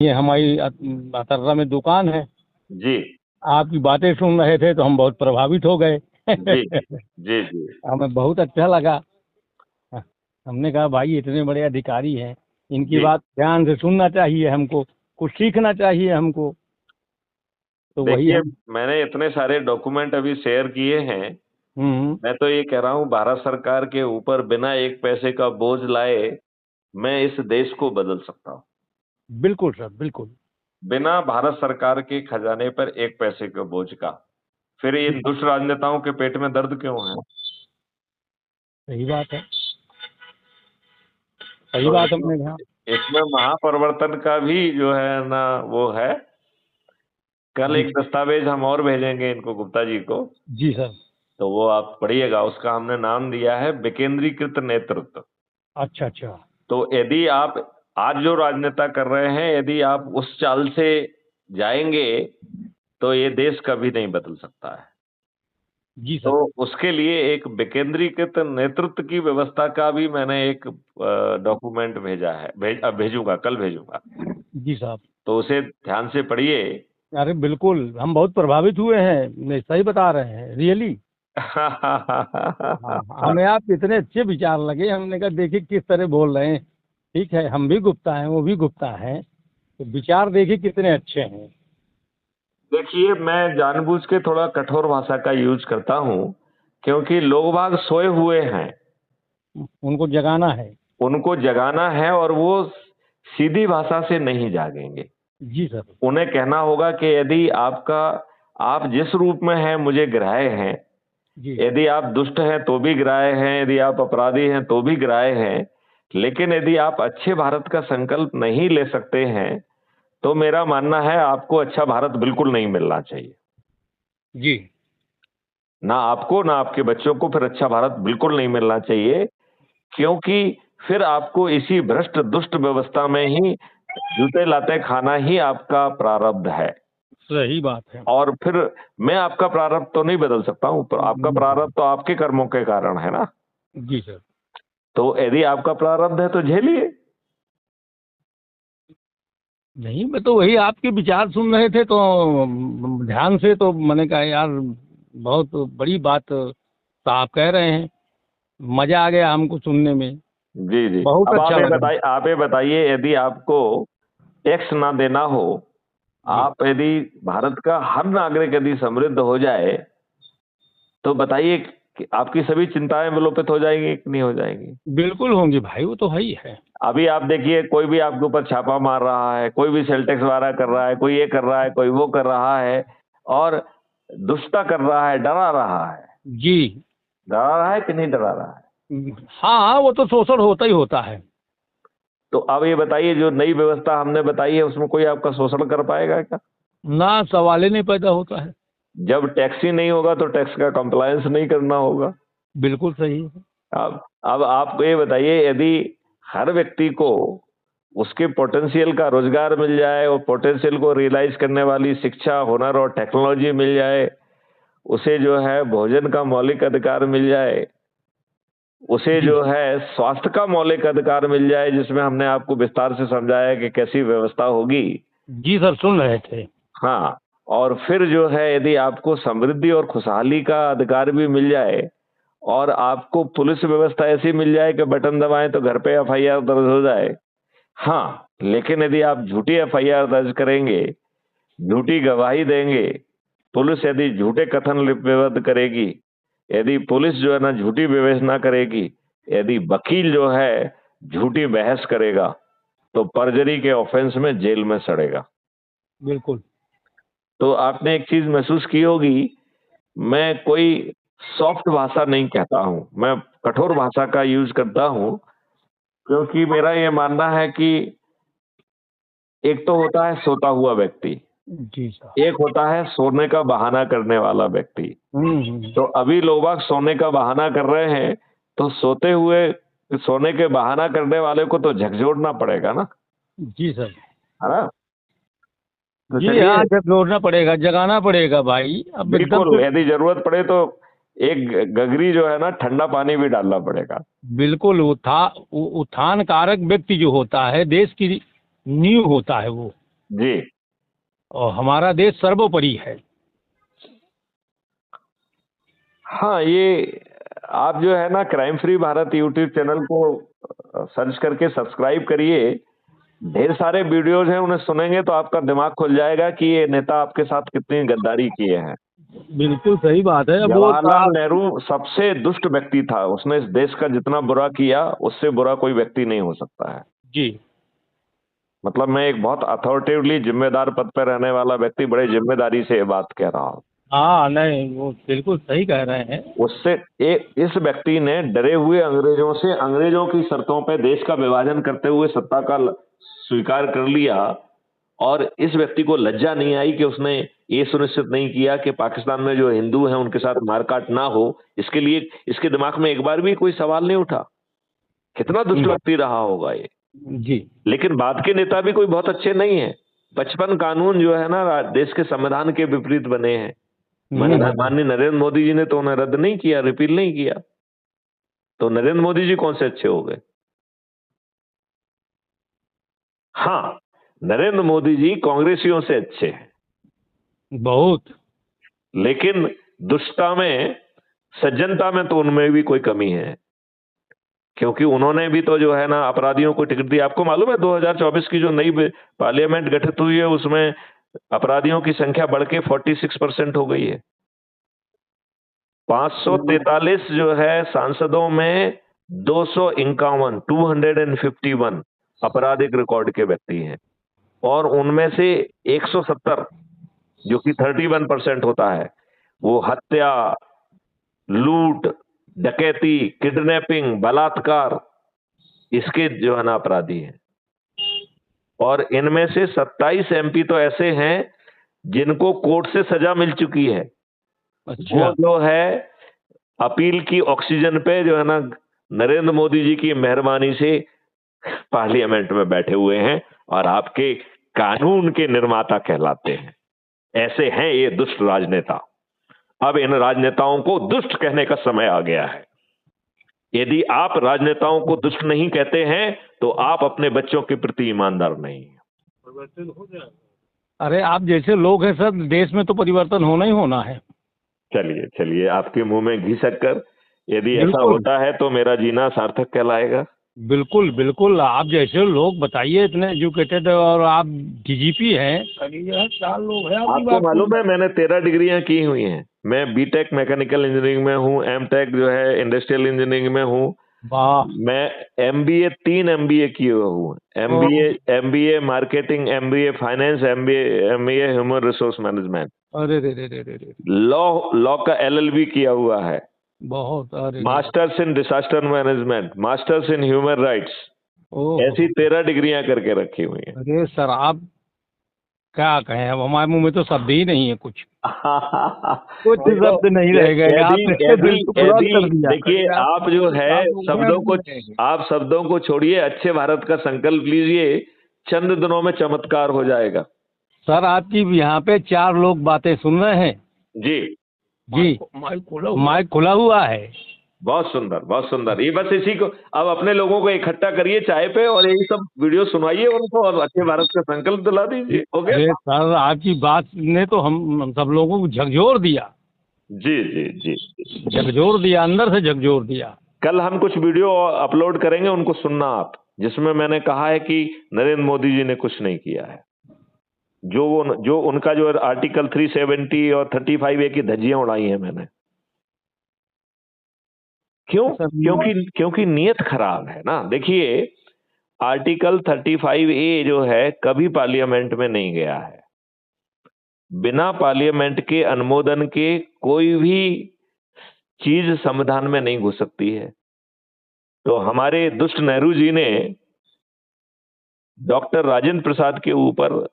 ये हमारी अतर्रा में दुकान है। जी आपकी बातें सुन रहे थे तो हम बहुत प्रभावित हो गए। जी जी जी जी। हमें बहुत अच्छा लगा। हमने कहा भाई इतने बड़े अधिकारी हैं, इनकी जी बात ध्यान से सुनना चाहिए हमको, कुछ सीखना चाहिए हमको। तो वही देखिए, हम। मैंने इतने सारे डॉक्यूमेंट अभी शेयर किए हैं। हम्म। मैं तो ये कह रहा हूँ, भारत सरकार के ऊपर बिना एक पैसे का बोझ लाए मैं इस देश को बदल सकता हूँ। बिल्कुल सर, बिल्कुल। बिना भारत सरकार के खजाने पर एक पैसे के बोझ का। फिर ये जी, दुष्ट राजनेताओं के पेट में दर्द क्यों है? सही बात है, सही तो बात इसमें हमने कहा। इसमें महापरिवर्तन का भी जो है ना वो है। कल जी। एक दस्तावेज हम और भेजेंगे इनको, गुप्ता जी को। जी सर। तो वो आप पढ़िएगा, उसका हमने नाम दिया है विकेंद्रीकृत नेतृत्व। अच्छा अच्छा। तो यदि आप आज जो राजनेता कर रहे हैं, यदि आप उस चाल से जाएंगे तो ये देश कभी नहीं बदल सकता है। जी तो सर। उसके लिए एक विकेंद्रीकृत नेतृत्व की व्यवस्था का भी मैंने एक डॉक्यूमेंट भेजा है, भेजूंगा, कल भेजूंगा। जी साहब। तो उसे ध्यान से पढ़िए। अरे बिल्कुल, हम बहुत प्रभावित हुए हैं, नहीं सही बता रहे हैं, रियली। हाँ, हमें आप इतने अच्छे विचार लगे, हमने कहा देखिए किस तरह बोल रहे हैं। ठीक है, हम भी गुप्ता हैं, वो भी गुप्ता हैं, तो विचार देखिए कितने अच्छे हैं। देखिए, मैं जानबूझ के थोड़ा कठोर भाषा का यूज करता हूं, क्योंकि लोग बाग सोए हुए हैं। उनको जगाना है। उनको जगाना है और वो सीधी भाषा से नहीं जागेंगे। जी सर। उन्हें कहना होगा कि यदि आप जिस रूप में हैं मुझे ग्राह्य हैं। जी। यदि आप दुष्ट हैं तो भी ग्राह्य हैं, यदि आप अपराधी हैं तो भी ग्राह्य हैं। लेकिन यदि आप अच्छे भारत का संकल्प नहीं ले सकते हैं तो मेरा मानना है आपको अच्छा भारत बिल्कुल नहीं मिलना चाहिए। जी। ना आपको ना आपके बच्चों को फिर अच्छा भारत बिल्कुल नहीं मिलना चाहिए। क्योंकि फिर आपको इसी भ्रष्ट दुष्ट व्यवस्था में ही जूते लाते खाना ही आपका प्रारब्ध है। सही बात है। और फिर मैं आपका प्रारब्ध तो नहीं बदल सकता हूं, पर आपका प्रारब्ध तो आपके कर्मों के कारण है ना। जी सर। तो यदि आपका प्रारब्ध है तो झेलिए। नहीं, मैं तो वही आपके विचार सुन रहे थे तो ध्यान से, तो मैंने कहा यार बहुत बड़ी बात साहब कह रहे हैं, मजा आ गया हमको सुनने में, जी जी। बहुत अब अच्छा लगा। आप ये बताइए, यदि आपको टैक्स ना देना हो, जी। आप यदि भारत का हर नागरिक यदि समृद्ध हो जाए, तो बताइए कि आपकी सभी चिंताएं विलोपित हो जाएंगी कि नहीं हो जाएंगी? बिल्कुल होंगे भाई, वो तो है ही है। अभी आप देखिए, कोई भी आपके ऊपर छापा मार रहा है, कोई भी सेल टैक्स वाला कर रहा है, कोई ये कर रहा है, कोई वो कर रहा है, और दुष्टता कर रहा है, डरा रहा है। जी। डरा रहा है कि नहीं डरा रहा है? हाँ, वो तो शोषण होता ही होता है। तो अब ये बताइए, जो नई व्यवस्था हमने बताई है उसमें कोई आपका शोषण कर पाएगा क्या? ना, सवाल ही नहीं पैदा होता है। जब टैक्स ही नहीं होगा तो टैक्स का कंप्लायंस नहीं करना होगा। बिल्कुल सही है। अब आप ये बताइए, यदि हर व्यक्ति को उसके पोटेंशियल का रोजगार मिल जाए और पोटेंशियल को रियलाइज करने वाली शिक्षा, हुनर और टेक्नोलॉजी मिल जाए, उसे जो है भोजन का मौलिक अधिकार मिल जाए, उसे जी। जो है स्वास्थ्य का मौलिक अधिकार मिल जाए, जिसमें हमने आपको विस्तार से समझाया कि कैसी व्यवस्था होगी। जी सर, सुन रहे थे। हाँ, और फिर जो है यदि आपको समृद्धि और खुशहाली का अधिकार भी मिल जाए, और आपको पुलिस व्यवस्था ऐसी मिल जाए कि बटन दबाएं तो घर पे एफआईआर दर्ज हो जाए। हाँ, लेकिन यदि आप झूठी एफआईआर दर्ज करेंगे, झूठी गवाही देंगे, पुलिस यदि झूठे कथन लिपिबद्ध करेगी, यदि पुलिस जो है ना झूठी विवेचना करेगी, यदि वकील जो है झूठी बहस करेगा, तो परजरी के ऑफेंस में जेल में सड़ेगा। बिल्कुल। तो आपने एक चीज महसूस की होगी, मैं कोई सॉफ्ट भाषा नहीं कहता हूं, मैं कठोर भाषा का यूज करता हूं। क्योंकि मेरा ये मानना है कि एक तो होता है सोता हुआ व्यक्ति, जी सर। एक होता है सोने का बहाना करने वाला व्यक्ति। तो अभी लोग बाग सोने का बहाना कर रहे हैं, तो सोने के बहाना करने वाले को तो झकझोरना पड़ेगा ना, जी सर। है ना? तो जी चलिए, हाँ, जब जोड़ना पड़ेगा, जगाना पड़ेगा भाई, अब एकदम बिल्कुल से। यदि जरूरत पड़े तो एक गगरी जो है ना ठंडा पानी भी डालना पड़ेगा। बिल्कुल, उत्थान कारक व्यक्ति जो होता है, देश की नींव होता है वो। जी। और हमारा देश सर्वोपरि है। हाँ, ये आप जो है ना crime free Bharat YouTube channel को सर्च करके सब्सक्राइब करिए। ढेर सारे वीडियोज हैं, उन्हें सुनेंगे तो आपका दिमाग खुल जाएगा कि ये नेता आपके साथ कितनी गद्दारी किए हैं। बिल्कुल सही बात है वो जवाहरलाल नेहरू सबसे दुष्ट व्यक्ति था, उसने इस देश का जितना बुरा किया उससे बुरा कोई व्यक्ति नहीं हो सकता है। जी। मतलब मैं एक बहुत अथॉरिटेटिवली जिम्मेदार पद पर रहने वाला व्यक्ति बड़े जिम्मेदारी से ये बात कह रहा हूँ। हाँ, नहीं वो बिल्कुल सही कह रहे हैं। उससे इस व्यक्ति ने डरे हुए अंग्रेजों से अंग्रेजों की शर्तों पर देश का विभाजन करते हुए सत्ता का स्वीकार कर लिया। और इस व्यक्ति को लज्जा नहीं आई कि उसने ये सुनिश्चित नहीं किया कि पाकिस्तान में जो हिंदू हैं उनके साथ मारकाट ना हो। इसके लिए इसके दिमाग में एक बार भी कोई सवाल नहीं उठा। कितना दुष्ट व्यक्ति रहा होगा ये। जी। लेकिन बाद के नेता भी कोई बहुत अच्छे नहीं है। 55 कानून जो है ना देश के संविधान के विपरीत बने हैं। माननीय नरेंद्र मोदी जी ने तो उन्हें रद्द नहीं किया, रिपील नहीं किया। तो नरेंद्र मोदी जी कौन से अच्छे हो गए? हाँ, नरेंद्र मोदी जी कांग्रेसियों से अच्छे हैं, बहुत। लेकिन दुष्टता में, सज्जनता में तो उनमें भी कोई कमी है। क्योंकि उन्होंने भी तो जो है ना अपराधियों को टिकट दी। आपको मालूम है 2024 की जो नई पार्लियामेंट गठित हुई है उसमें अपराधियों की संख्या बढ़ के 46% हो गई है। 543 जो है सांसदों में 251 आपराधिक रिकॉर्ड के व्यक्ति हैं, और उनमें से 170 जो कि 31% होता है वो हत्या, लूट, डकैती, किडनैपिंग, बलात्कार, इसके जो है ना अपराधी हैं। और इनमें से 27 एमपी तो ऐसे हैं जिनको कोर्ट से सजा मिल चुकी है। अच्छा। वो जो है अपील की ऑक्सीजन पे जो है ना नरेंद्र मोदी जी की मेहरबानी से पार्लियामेंट में बैठे हुए हैं और आपके कानून के निर्माता कहलाते हैं। ऐसे हैं ये दुष्ट राजनेता। अब इन राजनेताओं को दुष्ट कहने का समय आ गया है। यदि आप राजनेताओं को दुष्ट नहीं कहते हैं तो आप अपने बच्चों के प्रति ईमानदार नहीं हैं। अरे आप जैसे लोग हैं सर, देश में तो परिवर्तन होना ही होना है। चलिए चलिए, आपके मुंह में घी शक्कर। यदि ऐसा बिल्कुल होता है तो मेरा जीना सार्थक कहलाएगा। बिल्कुल बिल्कुल। आप जैसे लोग बताइए, इतने एजुकेटेड, और आप डीजीपी हैं, करीब 4 लोग हैं आपकी आपको बात मालूम है मैंने 13 डिग्रियां की हुई हैं। मैं बीटेक मैकेनिकल इंजीनियरिंग में हूँ, एमटेक जो है इंडस्ट्रियल इंजीनियरिंग में हूँ। वाह। मैं एमबीए 3 एमबीए किए हुए हूँ। MBA marketing, MBA finance, MBA human resource management. अरे रे रे रे रे रे। लॉ का एलएलबी किया हुआ है। बहुत। अरे masters in disaster management, masters in human rights. Oh. ऐसी 13 डिग्रियां करके रखी हुई हैं। अरे सर, आप क्या कहें, अब हमारे मुंह में तो शब्द ही नहीं है कुछ। कुछ देखो, शब्द नहीं रह गए। आपने दिल को बुलंद कर दिया। देखिए आप जो है आप शब्दों को छोड़िए, अच्छे भारत का संकल्प लीजिए, चंद दिनों में चमत्कार हो जाएगा। सर, आपकी यहाँ पे 4 लोग बातें सुन रहे हैं। जी जी। माइक खुला हुआ है। बहुत सुंदर, बहुत सुंदर। ये बस इसी को अब अपने लोगों को इकट्ठा करिए चाय पे और यही सब वीडियो सुनाइए उनको और अच्छे भारत का संकल्प दिला दीजिए। ओके अरे सर, आपकी बात ने तो हम सब लोगों को झकझोर दिया। जी जी जी। झकझोर दिया, अंदर से झकझोर दिया। कल हम कुछ वीडियो अपलोड करेंगे, उनको सुनना आप, जिसमें मैंने कहा है कि नरेंद्र मोदी जी ने कुछ नहीं किया है। जो उनका जो आर्टिकल 370 और 35A की धज्जियां उड़ाई हैं मैंने। क्यों? क्योंकि नियत खराब है ना। देखिए आर्टिकल 35A जो है कभी पार्लियामेंट में नहीं गया है। बिना पार्लियामेंट के अनुमोदन के कोई भी चीज संविधान में नहीं घुस सकती है। तो हमारे दुष्ट नेहरू जी ने डॉक्टर राजेंद्र प्रसाद के ऊपर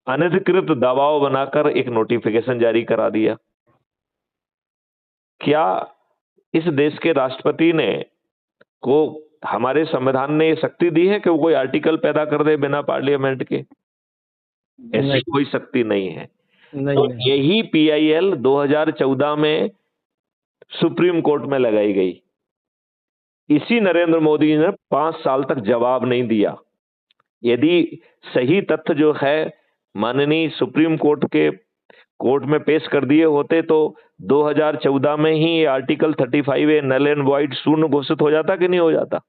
अनधिकृत दबाव बनाकर एक नोटिफिकेशन जारी करा दिया। क्या इस देश के राष्ट्रपति ने को हमारे संविधान ने ये शक्ति दी है कि वो कोई आर्टिकल पैदा कर दे बिना पार्लियामेंट के? ऐसी कोई शक्ति नहीं है। तो यही पीआईएल 2014 में सुप्रीम कोर्ट में लगाई गई। इसी नरेंद्र मोदी ने 5 साल तक जवाब नहीं दिया। यदि सही तथ्य जो है माननीय सुप्रीम कोर्ट में पेश कर दिए होते तो 2014 में ही ये article 35A null and void शून्य घोषित हो जाता कि नहीं हो जाता?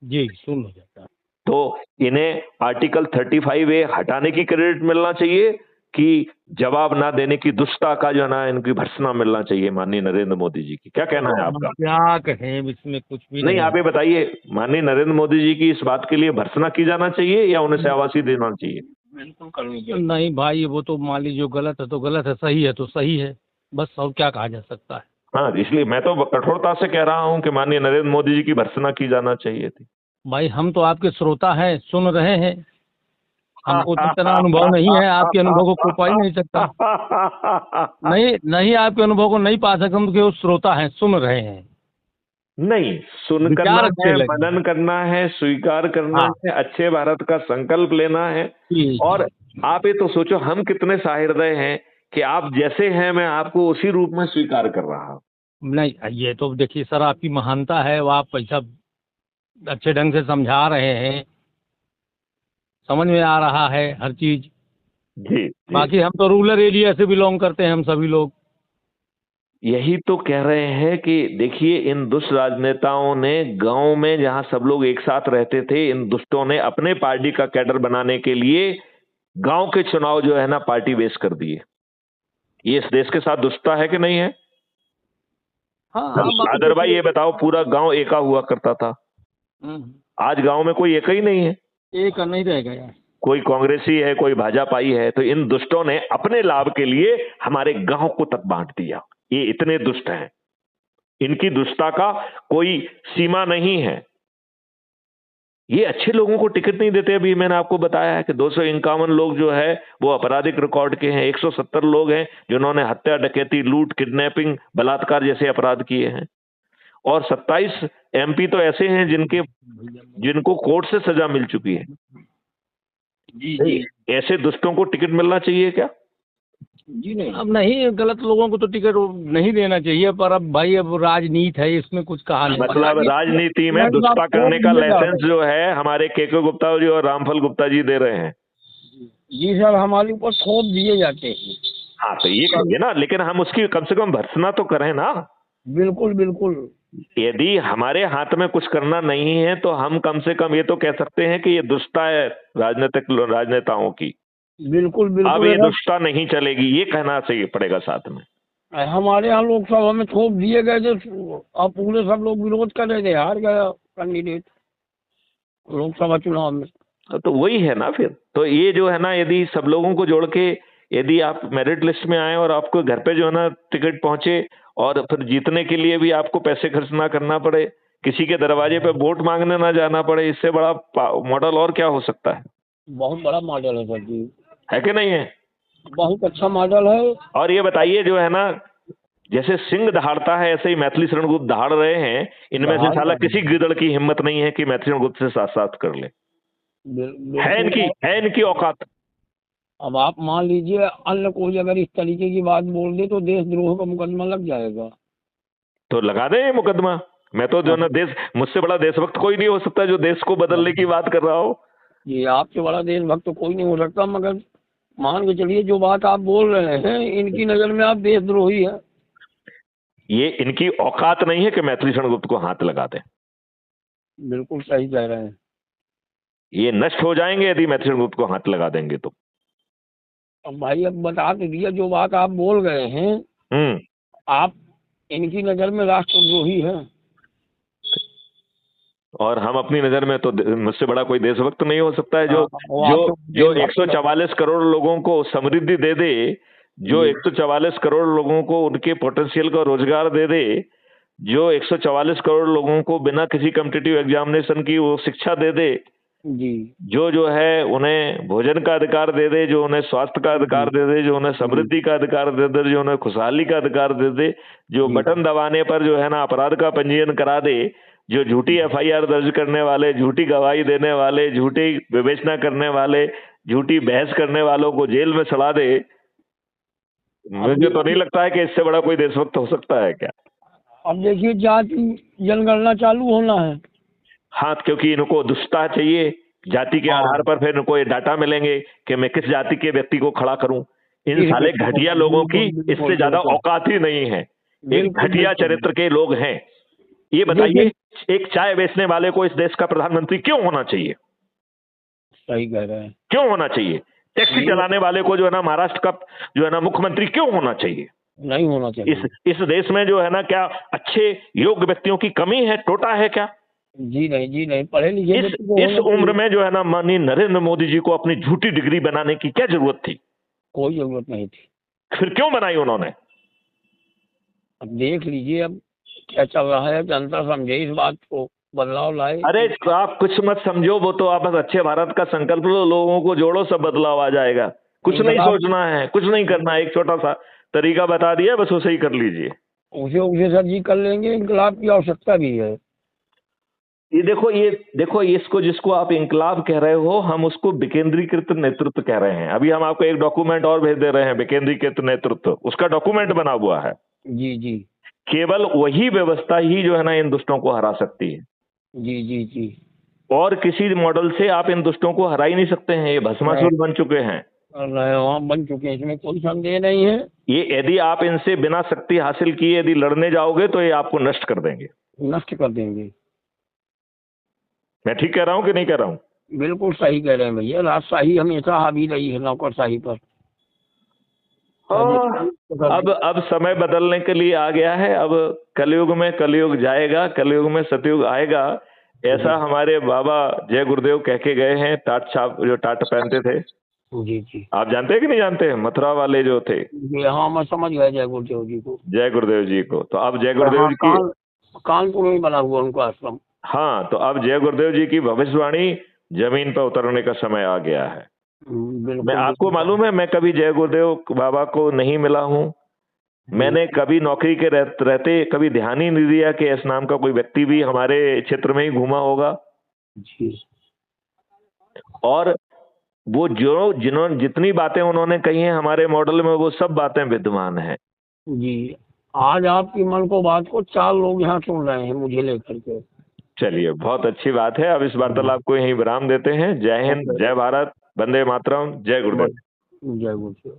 जी, शून्य हो जाता। तो इन्हें आर्टिकल 35A हटाने की क्रेडिट मिलना चाहिए कि जवाब ना देने की दुष्टता का जो है ना इनकी भर्त्सना मिलना चाहिए माननीय नरेंद्र मोदी जी की? क्या कहना है हम आपका? क्या कहें, इसमें कुछ भी नहीं, नहीं आप ये बताइए, माननीय नरेंद्र मोदी जी की इस बात के लिए भर्त्सना की जाना चाहिए या उन्हें शाबाशी देना चाहिए? बिल्कुल करनी चाहिए। नहीं भाई, वो तो मान लीजिए जो गलत है तो गलत है, सही है तो सही है, बस और क्या कहा जा सकता है। हाँ, इसलिए मैं तो कठोरता से कह रहा हूं कि माननीय नरेंद्र मोदी जी की भर्त्सना की जाना चाहिए थी। भाई हम तो आपके श्रोता हैं, सुन रहे हैं, हमको तो इतना अनुभव नहीं है, आपके अनुभव को पा ही नहीं सकता। नहीं नहीं, आपके अनुभव को नहीं पा सकता, हम तो केवल श्रोता हैं, सुन रहे हैं, नहीं, सुन करना विचार अच्छे है, लगे। मनन करना है, स्वीकार करना हाँ है, अच्छे भारत का संकल्प लेना है। जी और जी। आप ये तो सोचो हम कितने सहृदय हैं कि आप जैसे हैं मैं आपको उसी रूप में स्वीकार कर रहा हूं। नहीं, ये तो देखिए सर, आपकी महानता है, वो आप पैसा अच्छे ढंग से समझा रहे हैं, समझ में आ रहा है हर चीज। जी जी, बाकी हम तो रूरल एरिया से बिलोंग करते हैं, हम सभी लोग। यही तो कह रहे हैं कि देखिए इन दुष्ट राजनेताओं ने गांव में जहां सब लोग एक साथ रहते थे, इन दुष्टों ने अपने पार्टी का कैडर बनाने के लिए गांव के चुनाव जो है ना पार्टी बेस कर दिए। ये इस देश के साथ दुष्टता है कि नहीं है? हाँ हाँ, बाकी आदर भाई देखिए। ये बताओ, पूरा गांव एका हुआ करता था, हम्म, आज गांव में कोई एका ही नहीं है। एक नहीं रहेगा यार। कोई कांग्रेसी है, कोई भाजपाई है। तो इन दुष्टों ने अपने लाभ के लिए हमारे गांव को तक बांट दिया। ये इतने दुष्ट हैं, इनकी दुष्टता का कोई सीमा नहीं है। ये अच्छे लोगों को टिकट नहीं देते। अभी मैंने आपको बताया है कि 251 लोग जो है वो आपराधिक रिकॉर्ड के हैं, 170 लोग हैं जिन्होंने हत्या, डकैती, लूट, किडनैपिंग, बलात्कार जैसे अपराध किए हैं। और 27 एमपी तो ऐसे हैं जिनको कोर्ट से सजा मिल चुकी है। जी जी। ऐसे दुष्टों को टिकट मिलना चाहिए क्या? जी नहीं, अब नहीं, गलत लोगों को तो टिकट नहीं देना चाहिए, पर अब भाई अब राजनीति है, इसमें कुछ कहा नहीं। मतलब राजनीति में मैं तो दुष्टता आपको करने का ये बता लाइसेंस जो है हमारे केके गुप्ता जी और रामफल गुप्ता जी दे रहे हैं। जी सर, हमारे ऊपर थोप दिए जाते हैं। हाँ तो ये करिए ना, लेकिन हम उसकी कम से कम भर्त्सना तो करें ना। बिल्कुल बिल्कुल। यदि हमारे हाथ में कुछ करना नहीं है तो हम कम से कम ये तो कह सकते हैं कि ये दुष्टता है राजनेताओं की। बिल्कुल अब बिल्कुल ये एकदम। दुष्टता नहीं चलेगी, ये कहना चाहिए पड़ेगा साथ में। हमारे यहाँ लोकसभा में थोप दिए गए थे, अब पूरे सब लोग विरोध कर रहे थे, हार गया कैंडिडेट लोकसभा चुनाव में। तो वही है ना फिर। तो ये जो है ना, यदि सब लोगों को जोड़ के यदि आप मेरिट लिस्ट में आए और आपको घर पे जो है ना टिकट पहुंचे और फिर जीतने के लिए भी आपको पैसे खर्च ना करना पड़े, किसी के दरवाजे पे वोट मांगने ना जाना पड़े, इससे बड़ा मॉडल और क्या हो सकता है? बहुत बड़ा मॉडल है सर जी। है कि नहीं है? बहुत अच्छा मॉडल है। और ये बताइए जो है ना, जैसे सिंह दहाड़ता है ऐसे ही मैथिली शरण गुप्त दहाड़ रहे हैं। इनमें से साला किसी गिदड़ की हिम्मत नहीं है कि मैथिली शरण गुप्त से साथ साथ कर ले। है इनकी औकात। अब आप मान लीजिए अन्य कोई अगर इस तरीके की बात बोल दे तो देशद्रोह का मुकदमा लग जाएगा। तो लगा दें ये मुकदमा। मैं तो जो ना मुझसे बड़ा देशभक्त कोई नहीं हो सकता जो देश को बदलने की बात कर रहा हो। ये आपसे बड़ा देशभक्त तो कोई नहीं हो सकता, मगर मान के चलिए जो बात आप बोल रहे हैं, इनकी नजर में आप देशद्रोही है। ये इनकी औकात नहीं है कि मैथिली शरण गुप्त को हाथ लगा दें। बिल्कुल सही कह रहे हैं। ये नष्ट हो जाएंगे यदि मैथिली शरण गुप्त को हाथ लगा देंगे तो। अब भाई अब बता तो दिया, जो बात आप बोल रहे हैं, आप इनकी नजर में राष्ट्रद्रोही है। और हम अपनी नजर में तो मुझसे बड़ा कोई देशभक्त नहीं हो सकता है जो 144 करोड़ लोगों को समृद्धि दे दे, जो 144 करोड़ लोगों को उनके पोटेंशियल का रोजगार दे दे, जो 144 करोड़ लोगों को बिना किसी कॉम्पिटिटिव एग्जामिनेशन की वो शिक्षा दे दे, जो है उन्हें भोजन का अधिकार दे दे, जो उन्हें स्वास्थ्य का अधिकार दे दे, जो उन्हें समृद्धि का अधिकार दे दे, जो उन्हें खुशहाली का अधिकार दे दे, जो बटन दबाने पर जो है ना अपराध का पंजीयन करा दे, जो झूठी एफआईआर दर्ज करने वाले, झूठी गवाही देने वाले, झूठी विवेचना करने वाले, झूठी बहस करने वालों को जेल में सड़ा दे। मुझे तो नहीं लगता है कि इससे बड़ा कोई देशभक्त हो सकता है क्या। अब देखिए जाति जनगणना चालू होना है। हाँ, क्योंकि इनको दुष्टता चाहिए, जाति के आधार पर फिर कोई डाटा मिलेंगे कि मैं किस जाति के व्यक्ति को खड़ा करूं। इन साले घटिया लोगों की इससे ज्यादा औकात ही नहीं है। एक घटिया चरित्र के लोग हैं। ये बताइए, एक चाय बेचने वाले को इस देश का प्रधानमंत्री क्यों होना चाहिए? सही कह रहे हैं। क्यों होना चाहिए? टैक्सी चलाने वाले को जो है ना महाराष्ट्र का जो है ना मुख्यमंत्री क्यों होना चाहिए? नहीं होना चाहिए। इस देश में जो है ना क्या अच्छे योग्य व्यक्तियों की कमी है, टोटा है क्या? जी नहीं, पढ़े लिखे इस उम्र में जो है ना माननीय नरेंद्र मोदी जी को अपनी झूठी डिग्री बनाने की क्या जरूरत थी? कोई जरूरत नहीं थी। फिर क्यों बनाई उन्होंने? अब देख लीजिए अब क्या चल रहा है, जनता समझे इस बात को, बदलाव लाए। अरे आप कुछ मत समझो, वो तो आप बस अच्छे भारत का संकल्प लो, लोगों को जोड़ो, सब बदलाव आ जाएगा। कुछ नहीं सोचना है, कुछ नहीं करना है, एक छोटा सा तरीका बता दिया, बस उसे ही कर लीजिए। उसे सर जी कर लेंगे। इंकलाब की आवश्यकता भी है। ये देखो इसको जिसको आप इंकलाब कह रहे हो, हम उसको विकेंद्रीकृत नेतृत्व कह रहे हैं। अभी हम आपको एक डॉक्यूमेंट और भेज दे रहे हैं, विकेंद्रीकृत नेतृत्व, उसका डॉक्यूमेंट बना हुआ है। जी। केवल वही व्यवस्था ही जो है ना इन दुष्टों को हरा सकती है। जी। और किसी मॉडल से आप इन दुष्टों को हरा ही नहीं सकते हैं। ये भस्मासुर बन चुके हैं, बन चुके हैं, इसमें कोई संदेह नहीं है। ये यदि आप इनसे बिना शक्ति हासिल किए यदि लड़ने जाओगे तो ये आपको नष्ट कर देंगे। नष्ट कर देंगे। मैं ठीक कह रहा हूँ कि नहीं कह रहा हूँ? बिल्कुल सही कह रहे हैं भैया। राजशाही हमेशा हावी रही है नौकरशाही पर। अब समय बदलने के लिए आ गया है। अब कलयुग में कलयुग जाएगा, कलयुग में सतयुग आएगा, ऐसा हमारे बाबा जय गुरुदेव कह के गए हैं। टाट छाप जो टाट पहनते थे, जी। आप जानते हैं कि नहीं जानते हैं? मथुरा वाले जो थे। हाँ, मैं समझ गया जय गुरुदेव जी को। जय गुरुदेव जी को। तो अब जय गुरुदेव जी की कानपुर में बना हुआ उनका आश्रम। हाँ, तो अब जय गुरुदेव जी की भविष्यवाणी जमीन पर उतरने का समय आ गया है। मैं आपको मालूम है, मैं कभी जय गुरुदेव बाबा को नहीं मिला हूँ। मैंने कभी नौकरी के रहते कभी ध्यान ही नहीं दिया कि इस नाम का कोई व्यक्ति भी हमारे क्षेत्र में ही घूमा होगा जी। और वो जिन्होंने जितनी बातें उन्होंने कही हैं हमारे मॉडल में, वो सब बातें विद्यमान हैं। जी, आज आपकी मन को बात को 4 लोग यहाँ सुन रहे हैं मुझे लेकर के। चलिए, बहुत अच्छी बात है। अब इस वार्तालाप को यहीं विराम देते हैं। जय हिंद, जय भारत, वंदे मातरम, जय गुरुदेव। जय गुरुदेव।